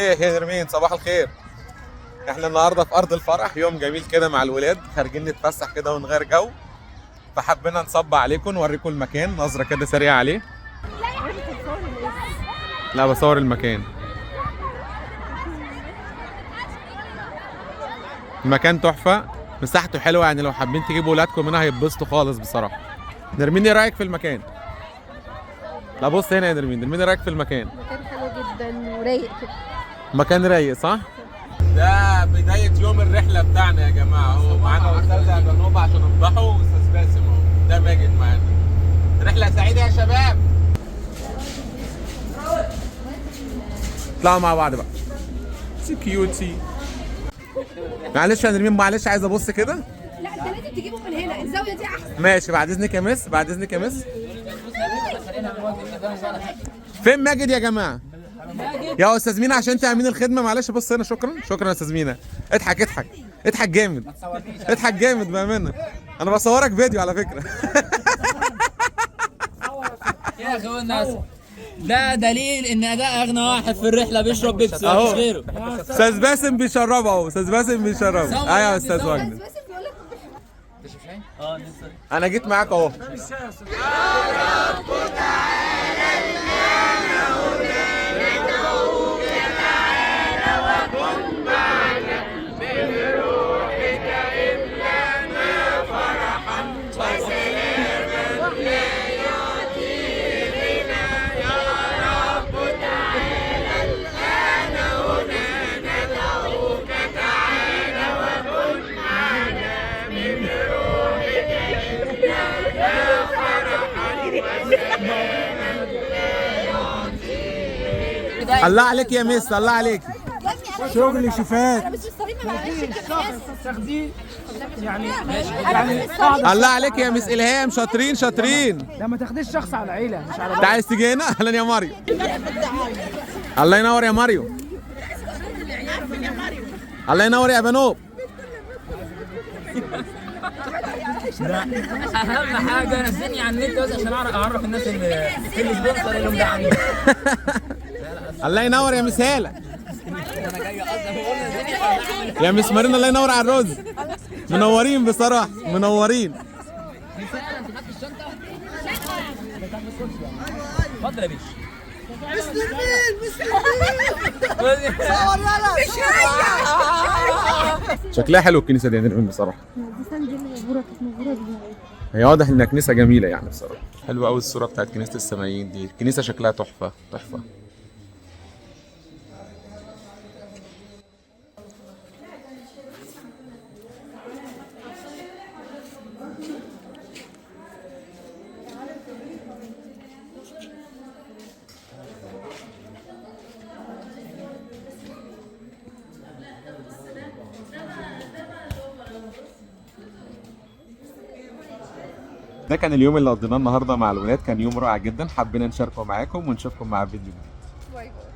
ازيك يا نرمين؟ صباح الخير. احنا النهارده في ارض الفرح، يوم جميل كده مع الولاد، خارجين نتفسح كده ونغير جو، فحبينا نصب عليكم نوريكم المكان نظره كده سريعه عليه. لا بصور المكان. المكان تحفه، مساحته حلوه، يعني لو حابين تجيبوا ولادكم هنا هيتبسطوا خالص بصراحه. نرمين ايه رايك في المكان؟ لا بص هنا يا نرمين، نرمين ايه رايك في المكان؟ مكان حلو جدا ورايق كده. مكان رايق صح؟ ده بداية يوم الرحلة بتاعنا يا جماعة، اهو معانا أستاذة بنوبة عشان نفضحه وأستاذ باسم اهو، ده ماجد معانا. رحلة سعيدة يا شباب. اطلعوا مع بعض بقى. سكيوتي. معلش يا نرمين، معلش عايز أبص كده. لا انت لازم تجيبه من هنا، الزاوية دي أحسن. ماشي بعد إذنك يا مس، بعد إذنك يا مس. فين ماجد يا جماعة؟ يا استاذ مينا عشان تعملين الخدمه، معلش بص هنا. شكرا شكرا يا استاذ مينا. اضحك اضحك اضحك جامد، اضحك جامد بامانه. انا بصورك فيديو على فكره. يا اخي الناس، ده دليل ان ده اغنى واحد في الرحله بيشرب بيبسي مفيش غيره. استاذ باسم بيشربه اهو، استاذ باسم بيشربه. ايوه يا استاذ وجدي. انا جيت معاك اهو. الله عليك يا مس، الله عليك. شغل شفات. انا مش مستريمه معلش تاخديه يعني الله عليك يا مس الهام، شاطرين شاطرين. لا ما تاخديش شخص على عيله مش على انت عايز تيجي هنا؟ اهلا يا ماريو. الله ينور يا ماريو. الله ينور يا بنوب. اهم حاجه نزلني على النت بس عشان اعرف الناس اللي سبونسر اللي مدعمين. الله ينور يا مس هاله. يا مس مارينا الله ينور على الرز. منورين بصراحه، منورين. اتفضل يا باشا. شكلها حلو الكنيسه دي يا نرمين بصراحه. هي واضح انها كنيسه جميله يعني بصراحه. حلوه قوي الصوره بتاعت كنيسه السمايين دي، الكنيسه شكلها تحفه تحفه. ده كان اليوم اللي قضيناه النهارده مع الولاد، كان يوم رائع جدا، حبينا نشاركه معاكم ونشوفكم مع فيديو جديد. باي باي.